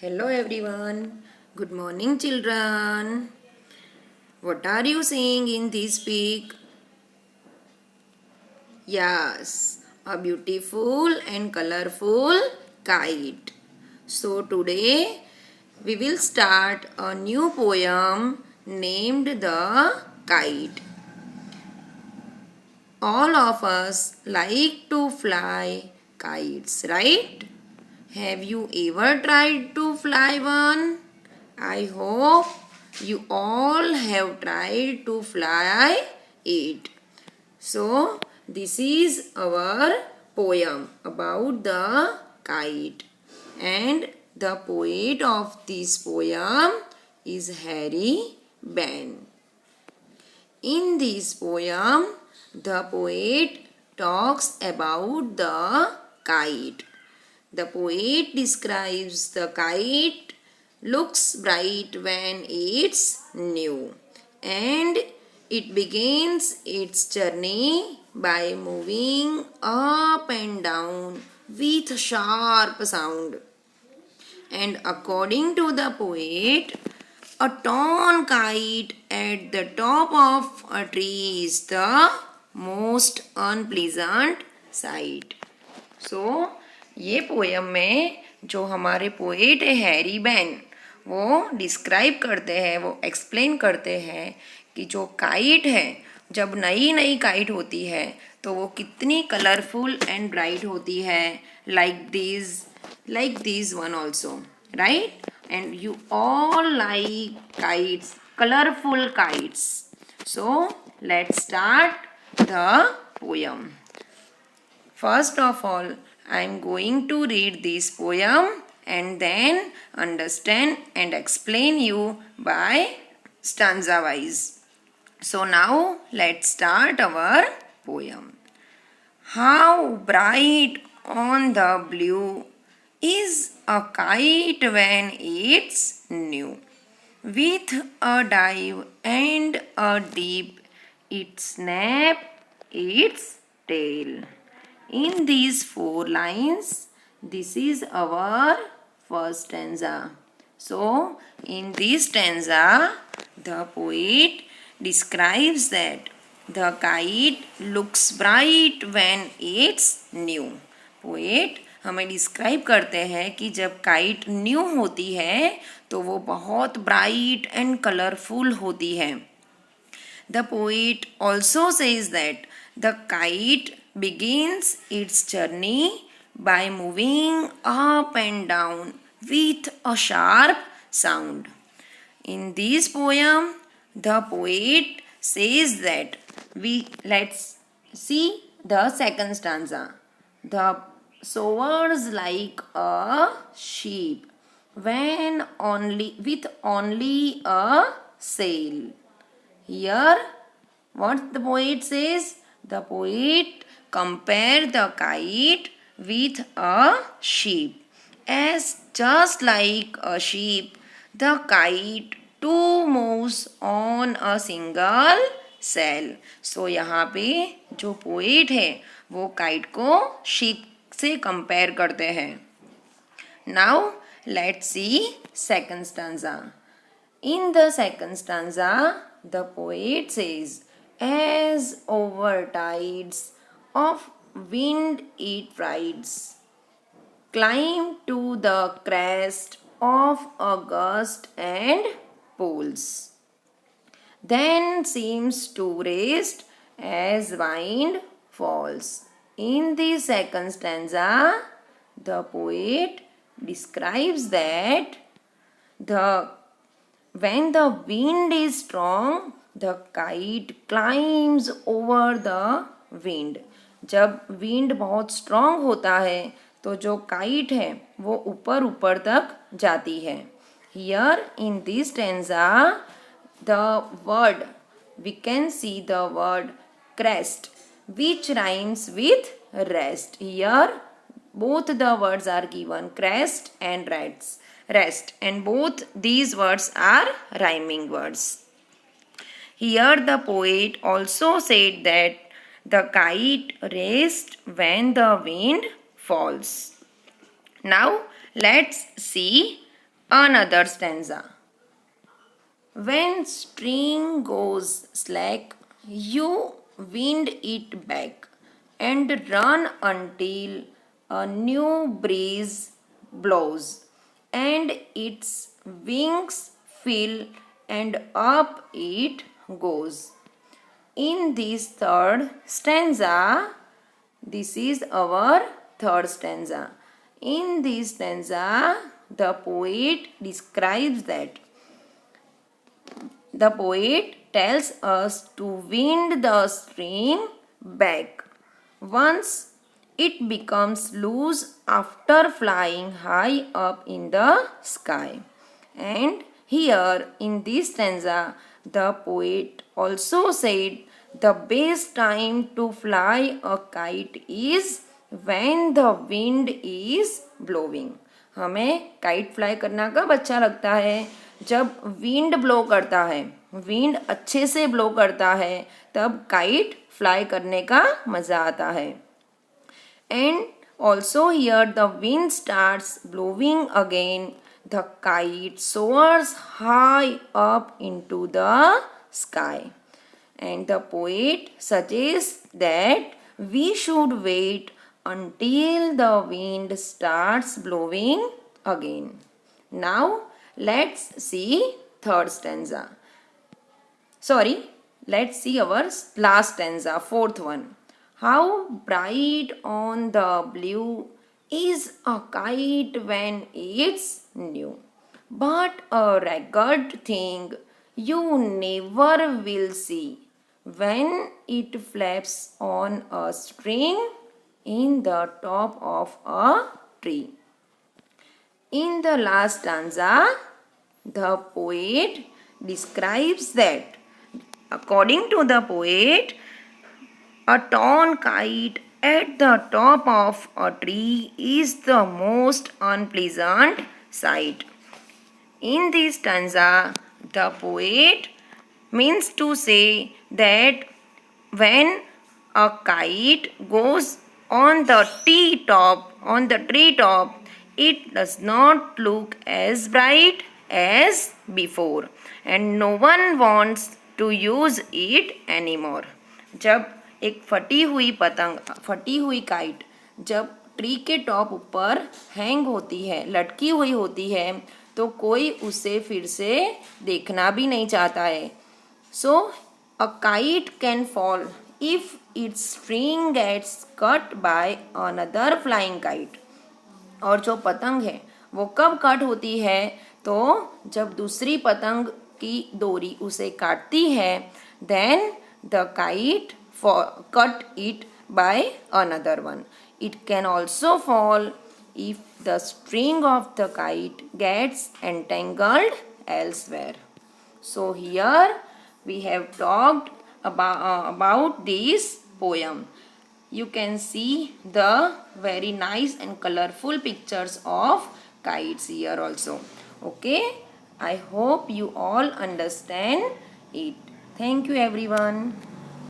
Hello everyone. Good morning children. What are you seeing in this pic? Yes, a beautiful and colorful kite. So today we will start a new poem named The Kite. All of us like to fly kites, right? Have you ever tried to fly one? I hope you all have tried to fly it. So, this is our poem about the kite. And the poet of this poem is Harry Ben. In this poem, the poet talks about the kite. The poet describes the kite looks bright when it's new, and it begins its journey by moving up and down with sharp sound. And according to the poet, a torn kite at the top of a tree is the most unpleasant sight. So, ये poem में जो हमारे poet है Harry Ben वो describe करते हैं, वो explain करते हैं कि जो काइट है, जब नई नई काइट होती है तो वो कितनी कलरफुल एंड ब्राइट होती है, like this one also, right? And you all like kites, colourful kites. So let's start the poem. First of all, I am going to read this poem and then understand and explain you by stanza wise. So now let's start our poem. How bright on the blue is a kite when it's new. With a dive and a dip, it snaps its tail. In these 4 lines, this is our first stanza. So, in this stanza, the poet describes that the kite looks bright when it's new. Poet हमें describe करते हैं कि जब kite new होती है तो वो बहुत ब्राइट एंड कलरफुल होती है. The poet also says that the kite begins its journey by moving up and down with a sharp sound. In this poem, the poet says that let's see the second stanza. The soars like a sheep with only a sail. Here, what the poet says? The poet compared the kite with a sheep. As just like a sheep, the kite too moves on a single sail. So यहाँ पे जो poet है वो kite को sheep से compare करते हैं. Now let's see second stanza. In the second stanza, the poet says, as over tides of wind it rides, climb to the crest of a gust and pulls, then seems to rest as wind falls. In the second stanza, the poet describes that when the wind is strong, the kite climbs over the wind. जब wind बहुत strong होता है तो जो kite है वो ऊपर ऊपर तक जाती है. Here in this stanza, the word, we can see the word crest, which rhymes with rest. Here both the words are given, crest and rest, and both these words are rhyming words. Here the poet also said that the kite rests when the wind falls. Now let's see Another stanza. When string goes slack, you wind it back and run until a new breeze blows and its wings fill and up it goes. In this third stanza, this is our third stanza. In this stanza, the poet describes that the poet tells us to wind the string back once it becomes loose after flying high up in the sky. And here in this stanza, the poet also said the best time to fly a kite is when the wind is blowing. हमें kite fly करना कब अच्छा लगता है? जब wind blow करता है, wind अच्छे से ब्लो करता है, तब काइट फ्लाई करने का मज़ा आता है. And also here the wind starts blowing again. The kite soars high up into the sky. And the poet suggests that we should wait until the wind starts blowing again. Now let's see third stanza. Let's see our last stanza, fourth one. How bright on the blue is a kite when it's new, but a ragged thing you never will see when it flaps on a string in the top of a tree. In the last stanza, the poet describes that, according to the poet, a torn kite at the top of a tree is the most unpleasant sight. In this stanza, the poet means to say that when a kite goes on the treetop, it does not look as bright as before, and no one wants to use it anymore. जब एक फटी हुई kite जब tree के top ऊपर hang होती है, लटकी हुई होती है, तो कोई उसे फिर से देखना भी नहीं चाहता है. So a kite can fall if it's string gets cut by another flying kite. और जो पतंग है वो कब कट होती है? तो जब दूसरी पतंग की डोरी उसे काटती है, then the kite cut it by another one. It can also fall if the string of the kite gets entangled elsewhere. So here we have talked about this poem. You can see the very nice and colorful pictures of kites here also. Okay, I hope you all understand it. Thank you everyone.